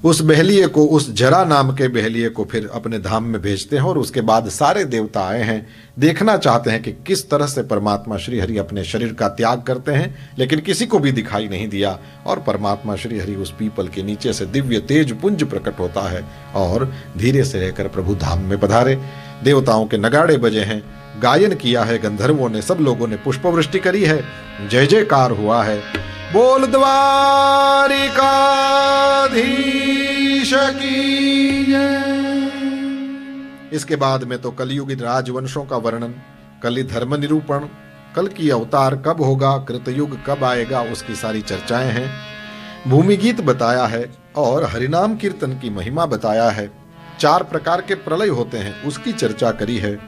उस बहेलिए को, उस जरा नाम के बहेलिए को फिर अपने धाम में भेजते हैं, और उसके बाद सारे देवता आए हैं, देखना चाहते हैं कि किस तरह से परमात्मा श्री हरि अपने शरीर का त्याग करते हैं, लेकिन किसी को भी दिखाई नहीं दिया। और परमात्मा श्री हरि उस पीपल के नीचे से दिव्य तेज पुंज प्रकट होता है और धीरे से रहकर प्रभु धाम में पधारे। देवताओं के नगाड़े बजे हैं, गायन किया है गंधर्वों ने, सब लोगों ने पुष्पवृष्टि करी है, जय जयकार हुआ है। बोल द्वारिकाधीश की जय। इसके बाद में तो कलयुगी राजवंशों का वर्णन, कली धर्म निरूपण, कल की अवतार कब होगा, कृतयुग कब आएगा, उसकी सारी चर्चाएं हैं। भूमि गीत बताया है और हरिनाम कीर्तन की महिमा बताया है। 4 प्रकार के प्रलय होते हैं उसकी चर्चा करी है,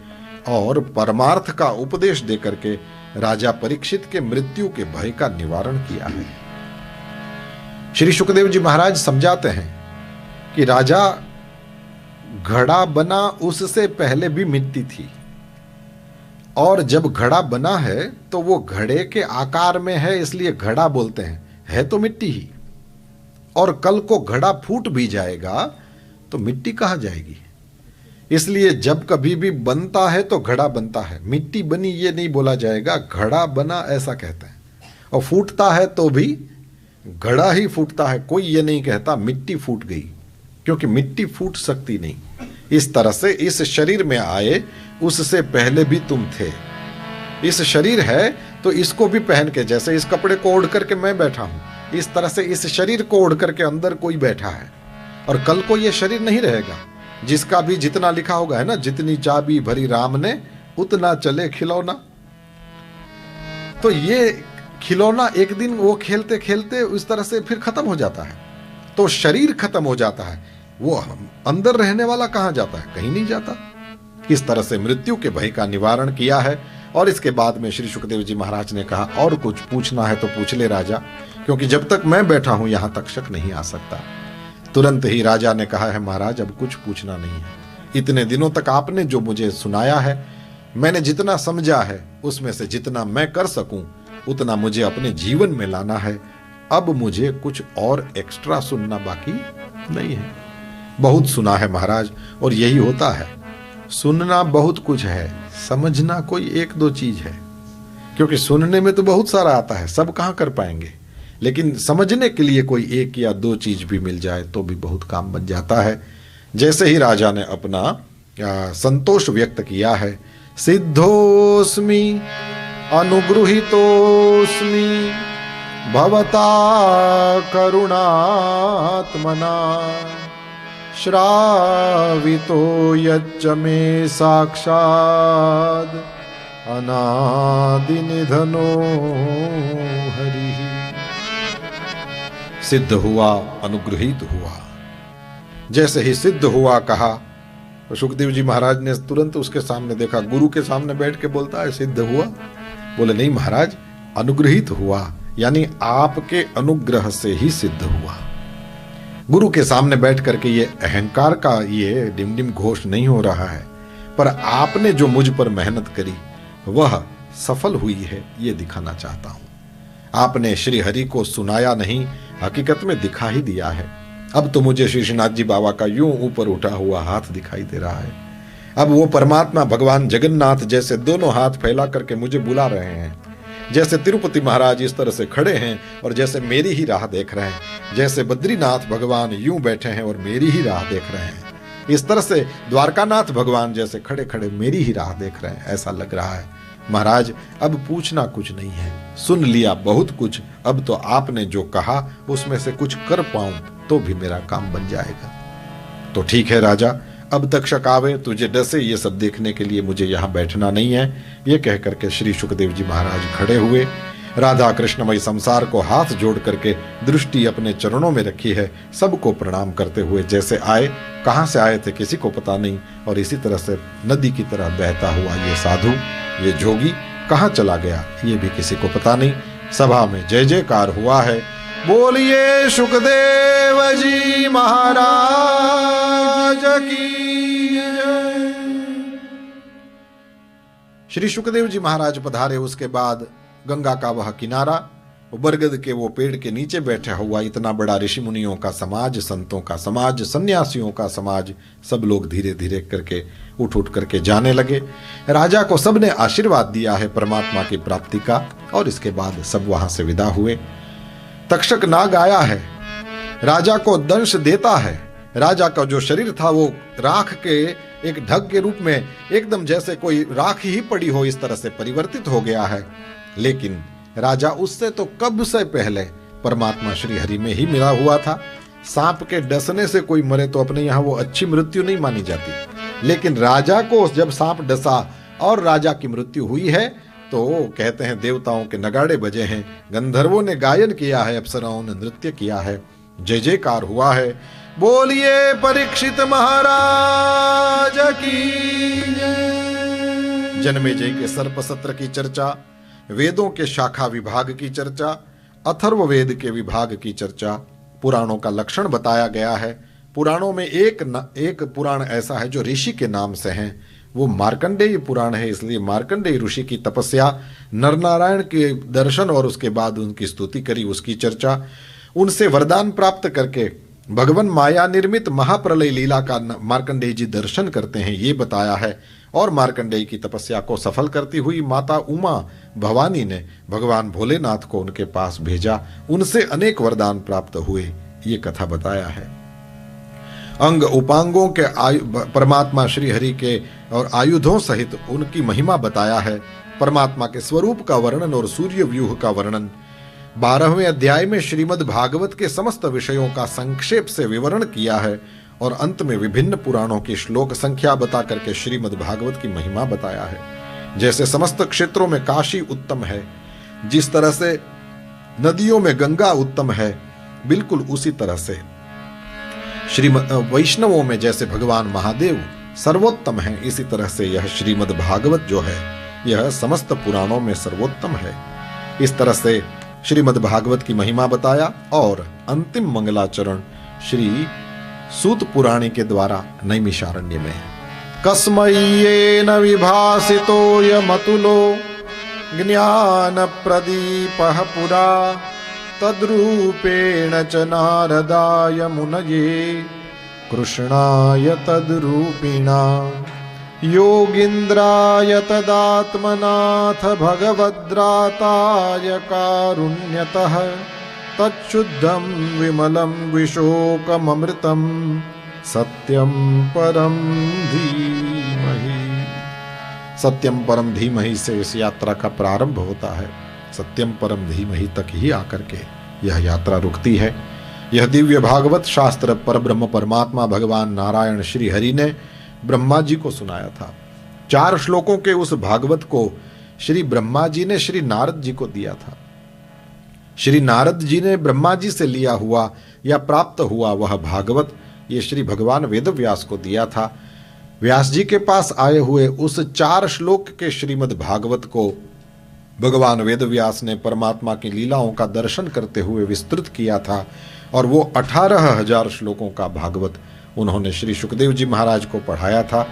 और परमार्थ का उपदेश देकर के राजा परीक्षित के मृत्यु के भय का निवारण किया है। श्री सुखदेव जी महाराज समझाते हैं कि राजा घड़ा बना उससे पहले भी मिट्टी थी, और जब घड़ा बना है तो वो घड़े के आकार में है, इसलिए घड़ा बोलते हैं, है तो मिट्टी ही। और कल को घड़ा फूट भी जाएगा तो मिट्टी कहाँ जाएगी। इसलिए जब कभी भी बनता है तो घड़ा बनता है, मिट्टी बनी ये नहीं बोला जाएगा, घड़ा बना ऐसा कहते हैं। और फूटता है तो भी घड़ा ही फूटता है, कोई ये नहीं कहता मिट्टी फूट गई, क्योंकि मिट्टी फूट सकती नहीं। इस तरह से इस शरीर में आए उससे पहले भी तुम थे। इस शरीर है तो इसको भी पहन के, जैसे इस कपड़े को ओढ़ करके मैं बैठा हूं, इस तरह से इस शरीर को ओढ़ करके अंदर कोई बैठा है, और कल को ये शरीर नहीं रहेगा। जिसका भी जितना लिखा होगा है ना, जितनी चाबी भरी राम ने उतना चले खिलौना। तो ये खिलौना एक दिन वो खेलते खेलते उस तरह से फिर खत्म हो जाता है, तो शरीर खत्म हो जाता है, वो अंदर रहने वाला कहां जाता है, कहीं नहीं जाता। इस तरह से मृत्यु के भय का निवारण किया है। और इसके बाद में श्री सुखदेव जी महाराज ने कहा, और कुछ पूछना है तो पूछ ले राजा, क्योंकि जब तक मैं बैठा हूं यहां तक शक नहीं आ सकता। तुरंत ही राजा ने कहा है, महाराज अब कुछ पूछना नहीं है। इतने दिनों तक आपने जो मुझे सुनाया है, मैंने जितना समझा है उसमें से जितना मैं कर सकूं उतना मुझे अपने जीवन में लाना है। अब मुझे कुछ और एक्स्ट्रा सुनना बाकी नहीं है। बहुत सुना है महाराज, और यही होता है, सुनना बहुत कुछ है, समझना कोई 1-2 चीज है। क्योंकि सुनने में तो बहुत सारा आता है, सब कहां कर पाएंगे, लेकिन समझने के लिए कोई 1 या 2 चीज भी मिल जाए तो भी बहुत काम बन जाता है। जैसे ही राजा ने अपना संतोष व्यक्त किया है, सिद्धोस्मि अनुगृहीतोस्मि भवता करुणात्मना श्रावितो यच्च मे साक्षात् अनादि निधनो हरि। सिद्ध हुआ, अनुगृहीत हुआ। जैसे ही सिद्ध हुआ कहा, तो सुखदेव जी महाराज ने तुरंत उसके सामने देखा, गुरु के सामने बैठ के बोलता है सिद्ध हुआ। बोले नहीं महाराज, अनुगृहीत हुआ, यानी आपके अनुग्रह से ही सिद्ध हुआ। गुरु के सामने बैठ करके ये अहंकार का ये डिमडिम घोष नहीं हो रहा है, पर आपने जो मुझ पर मेहनत करी वह सफल हुई है, ये दिखाना चाहता हूं। आपने श्री हरि को सुनाया नहीं, हकीकत में दिखा ही दिया है। अब तो मुझे श्रीनाथ जी बाबा का यूं ऊपर उठा हुआ हाथ दिखाई दे रहा है। अब वो परमात्मा भगवान जगन्नाथ जैसे दोनों हाथ फैला करके मुझे बुला रहे हैं। जैसे तिरुपति महाराज इस तरह से खड़े हैं और जैसे मेरी ही राह देख रहे हैं, जैसे बद्रीनाथ भगवान यूं बैठे हैं और मेरी ही राह देख रहे हैं, इस तरह से द्वारकानाथ भगवान जैसे खड़े खड़े मेरी ही राह देख रहे हैं, ऐसा लग रहा है। महाराज अब पूछना कुछ नहीं है, सुन लिया बहुत कुछ, अब तो आपने जो कहा उसमें से कुछ कर पाऊं तो भी मेरा काम बन जाएगा। तो ठीक है राजा, अब तक्षक आवे, तुझे डसे ये सब देखने के लिए मुझे यहाँ बैठना नहीं है। ये कह करके श्री सुखदेव जी महाराज खड़े हुए, राधा कृष्णमय संसार को हाथ जोड़ करके दृष्टि अपने चरणों में रखी है, सबको प्रणाम करते हुए जैसे आए, कहाँ से आए थे किसी को पता नहीं, और इसी तरह से नदी की तरह बहता हुआ ये साधु, ये जोगी कहाँ चला गया ये भी किसी को पता नहीं। सभा में जय जयकार हुआ है, बोलिए सुखदेव जी महाराज की जय। श्री सुखदेव जी महाराज पधारे। उसके बाद गंगा का वह किनारा, बरगद के वो पेड़ के नीचे बैठा हुआ इतना बड़ा ऋषि मुनियों का समाज, संतों का समाज, सन्यासियों का समाज, सब लोग धीरे धीरे करके उठ उठ करके जाने लगे। राजा को सबने आशीर्वाद दिया है परमात्मा की प्राप्ति का, और इसके बाद सब वहां से विदा हुए। तक्षक नाग आया है, राजा को दंश देता है। राजा का जो शरीर था वो राख के एक ढग के रूप में एकदम जैसे कोई राख ही पड़ी हो इस तरह से परिवर्तित हो गया है। लेकिन राजा उससे तो कब से पहले परमात्मा श्री हरि में ही मिला हुआ था। सांप के डसने से कोई मरे तो अपने यहाँ वो अच्छी मृत्यु नहीं मानी जाती, लेकिन राजा को जब सांप डसा और राजा की मृत्यु हुई है तो कहते हैं देवताओं के नगाड़े बजे हैं, गंधर्वों ने गायन किया है, अप्सराओं ने नृत्य किया है, जय जयकार हुआ है। बोलिए परीक्षित महाराज की जय। जन्मेजय के सर्पसत्र की चर्चा, वेदों के शाखा विभाग की चर्चा, अथर्ववेद के विभाग की चर्चा, पुराणों का लक्षण बताया गया है। पुराणों में एक पुराण ऐसा है जो ऋषि के नाम से है, वो मार्कंडेय पुराण है। इसलिए मार्कंडेय ऋषि की तपस्या, नरनारायण के दर्शन और उसके बाद उनकी स्तुति करी, उसकी चर्चा, उनसे वरदान प्राप्त करके भगवान माया निर्मित महाप्रलय लीला का मार्कंडेय जी दर्शन करते हैं, ये बताया है। और मार्कंडेय की तपस्या को सफल करती हुई माता उमा भवानी ने भगवान भोलेनाथ को उनके पास भेजा, उनसे अनेक वरदान प्राप्त हुए, ये कथा बताया है। अंग उपांगों के परमात्मा श्री हरि के और आयुधों सहित उनकी महिमा बताया है। परमात्मा के स्वरूप का वर्णन और सूर्य व्यूह का वर्णन 12वें अध्याय में श्रीमद् भागवत के समस्त विषयों का संक्षेप से विवरण किया है, और अंत में विभिन्न पुराणों की श्लोक संख्या बता करके श्रीमद् भागवत की महिमा बताया है। जैसे समस्त क्षेत्रों में काशी उत्तम है, जिस तरह से नदियों में गंगा उत्तम है, बिल्कुल उसी तरह से वैष्णवों में जैसे भगवान महादेव सर्वोत्तम है, इसी तरह से यह श्रीमद् भागवत जो है यह समस्त पुराणों में सर्वोत्तम है। इस तरह से श्रीमद् भागवत की महिमा बताया। और अंतिम मंगलाचरण श्री सूत पुराणी के द्वारा नैमिषारण्य में है। कस्मय्येन विभासितो यमतुलो ज्ञान प्रदीपः पुरा तद्रूपेण च नारदाय मुनये कृष्णाय तद्रूपिणा योगीन्द्राय तदात्मनाथ भगवद्राताय कारुण्यतः तच्छुद्धं विमलं विशोकममृतं सत्यं परम धीमहि। सत्यम परम धीमहि से इस यात्रा का प्रारंभ होता है। सत्यम परम धीमहि तक ही आकर के यह यात्रा रुकती है। यह दिव्य भागवत शास्त्र परब्रह्म परमात्मा भगवान नारायण श्री हरि ने ब्रह्मा जी को सुनाया था। 4 श्लोकों के उस भागवत को श्री ब्रह्मा जी ने श्री नारद जी को दिया था। श्री नारद जी ने ब्रह्मा जी से लिया हुआ या प्राप्त हुआ वह भागवत ये श्री भगवान वेदव्यास को दिया था। व्यास जी के पास आए हुए उस 4 श्लोक के श्रीमद् भागवत को भगवान वेदव्यास ने परमात्मा की लीलाओं का दर्शन करते हुए विस्तृत किया था, और वो 18,000 श्लोकों का भागवत उन्होंने श्री सुखदेव जी महाराज को पढ़ाया था।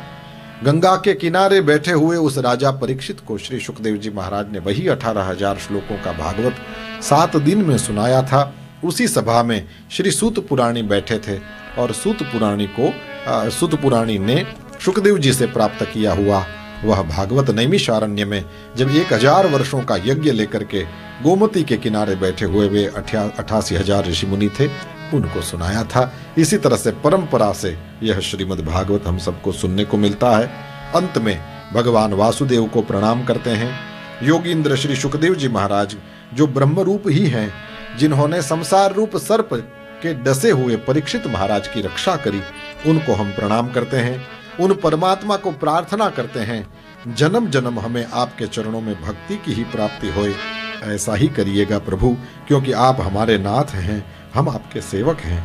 गंगा के किनारे बैठे हुए उस राजा परीक्षित को श्री सुखदेव जी महाराज ने वही 18,000 श्लोकों का भागवत 7 दिन में सुनाया था। उसी सभा में श्री सूत पुराणी बैठे थे, और सूत पुराणी ने सुखदेव जी से प्राप्त किया हुआ वह भागवत नैमिषारण्य में जब 1000 वर्षों का यज्ञ लेकर के गोमती के किनारे बैठे हुए वे 88,000 ऋषि मुनि थे, उनको सुनाया था। इसी तरह से परंपरा से यह श्रीमद् भागवत हम सबको सुनने को मिलता है। अंत में भगवान वासुदेव को प्रणाम करते हैं। योगींद्र श्री सुखदेव जी महाराज जो ब्रह्म रूप ही हैं, जिन्होंने संसार रूप सर्प के डसे हुए परीक्षित महाराज की रक्षा करी, उनको हम प्रणाम करते हैं। उन परमात्मा को प्रार्थना करते हैं, जन्म जन्म हमें आपके चरणों में भक्ति की ही प्राप्ति होए। ऐसा ही करिएगा प्रभु, क्योंकि आप हमारे नाथ हैं, हम आपके सेवक हैं।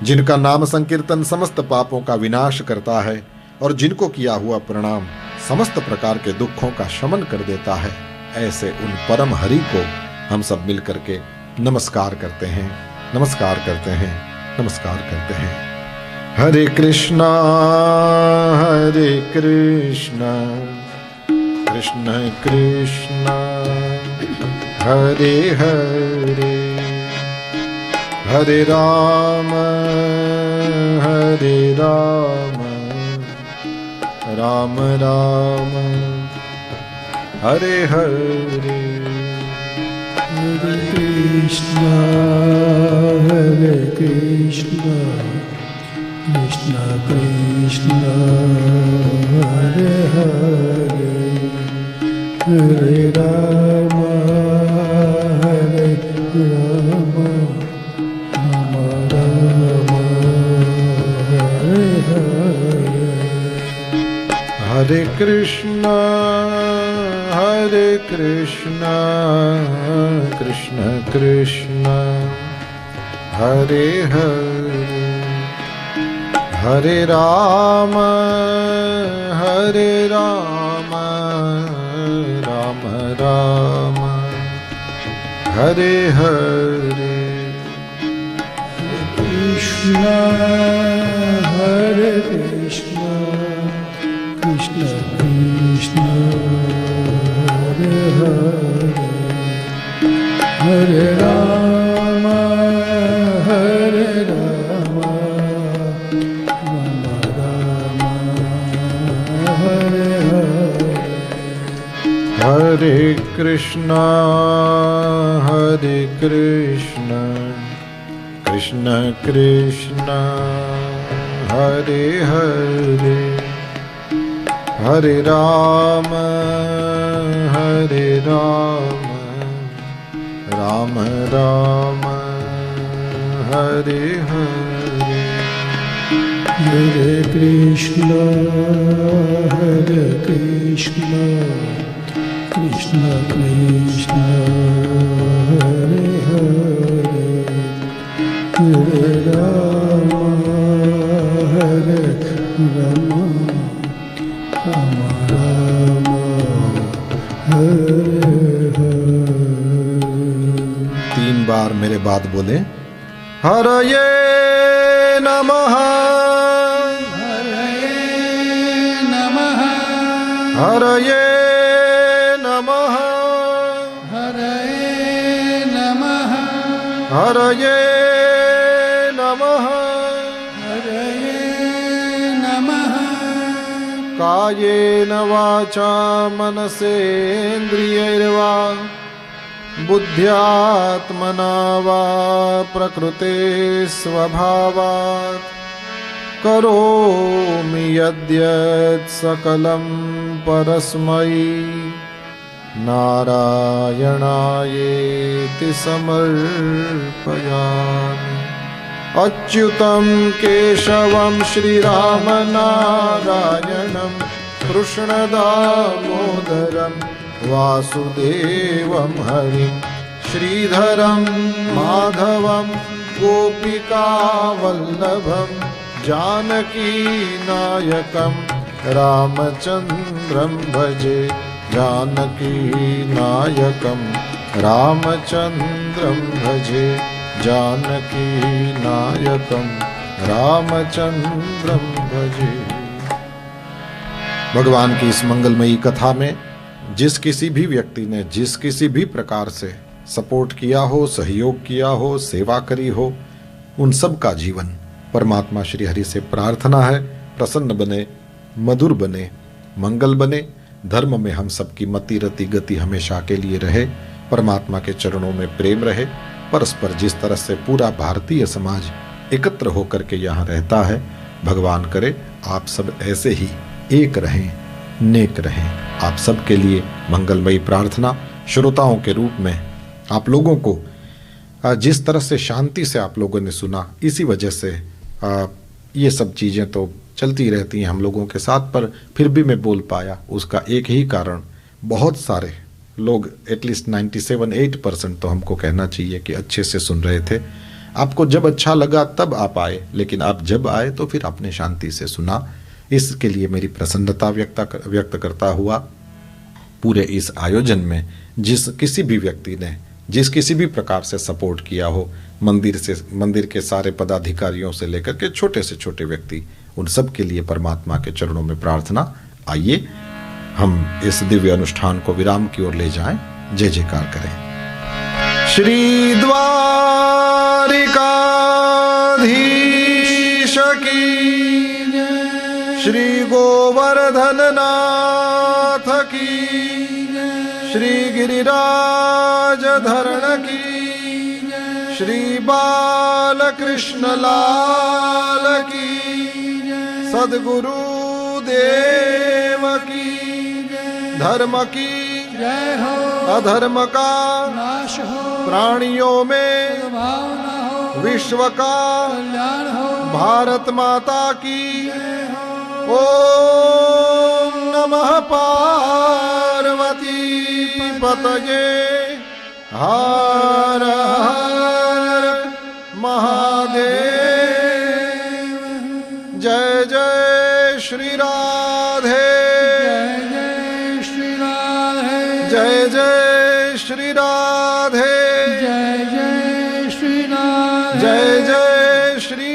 जिनका नाम संकीर्तन समस्त पापों का विनाश करता है और जिनको किया हुआ प्रणाम समस्त प्रकार के दुखों का शमन कर देता है, ऐसे उन परम हरि को हम सब मिल करके नमस्कार करते हैं, नमस्कार करते हैं, नमस्कार करते हैं। हरे कृष्णा कृष्ण कृष्ण हरे हरे, हरे राम राम राम हरे हरे। हरे कृष्ण कृष्ण कृष्ण हरे हरे, हरे राम राम राम हरे हरे। हरे कृष्ण कृष्ण कृष्ण हरे हरे, हरे राम राम राम हरे हरे। कृष्ण कृष्ण कृष्ण हरे हरे, हरे राम राम हरे हरे। हरे कृष्ण कृष्ण कृष्ण हरे हरे, हरे राम राम राम हरे हरे। हरे कृष्ण कृष्ण कृष्ण हरे हरे, हरे राम राम हरे हरे। 3 बार मेरे बाद बोले, हरये नमः, हरये नमः, हरये नमः, हरये नमः, हरये नमः, हरये नमः। कायेन वाचा मनसेन्द्रियैर्वा बुद्ध्यात्मना वा प्रकृते स्वभावात् करोमि यद्यत् सकलं परस्मै नारायणायेति समर्पयामि। अच्युतं केशवं श्रीरामनारायणं कृष्णदामोदरं वासुदेवं हरिं श्रीधरं माधवं गोपिकावल्लभं जानकीनायकं रामचन्द्रं भजे, जानकीनायकं रामचन्द्रं भजे, जानकीनायकं रामचन्द्रं भजे। भगवान की इस मंगलमयी कथा में जिस किसी भी व्यक्ति ने जिस किसी भी प्रकार से सपोर्ट किया हो, सहयोग किया हो, सेवा करी हो, उन सब का जीवन परमात्मा श्री हरि से प्रार्थना है प्रसन्न बने, मधुर बने, मंगल बने, धर्म में हम सबकी मति रति गति हमेशा के लिए रहे, परमात्मा के चरणों में प्रेम रहे। परस्पर जिस तरह से पूरा भारतीय समाज एकत्र होकर के यहाँ रहता है, भगवान करे आप सब ऐसे ही एक रहें, नेक रहें। आप सबके लिए मंगलमयी प्रार्थना। श्रोताओं के रूप में आप लोगों को जिस तरह से शांति से आप लोगों ने सुना, इसी वजह से ये सब चीज़ें तो चलती रहती हैं हम लोगों के साथ, पर फिर भी मैं बोल पाया। उसका एक ही कारण, बहुत सारे लोग एटलीस्ट 97-8% तो हमको कहना चाहिए कि अच्छे से सुन रहे थे। आपको जब अच्छा लगा तब आप आए, लेकिन आप जब आए तो फिर आपने शांति से सुना। इसके लिए मेरी प्रसन्नता व्यक्त करता हुआ पूरे इस आयोजन में जिस किसी भी व्यक्ति ने जिस किसी भी प्रकार से सपोर्ट किया हो, मंदिर के सारे पदाधिकारियों से लेकर के छोटे से छोटे व्यक्ति, उन सब के लिए परमात्मा के चरणों में प्रार्थना। आइए हम इस दिव्य अनुष्ठान को विराम की ओर ले जाएं। जय जयकार करें। श्री द्वारिकाधीश की, श्री गोवर्धन नाथ की, श्री गिरिराज धरण की, श्री बालकृष्ण लाल की, सद्गुरु देव की, धर्म की जय हो, अधर्म का नाश हो, प्राणियों में भाव न हो, विश्व का कल्याण हो, भारत माता की। जय हो। ओम नमः पार्वती पतये, हर हर महादेव। जय जय श्री राधे, जय जय श्री राधे, जय जय श्री राधे, जय जय श्री राधे, जय जय श्री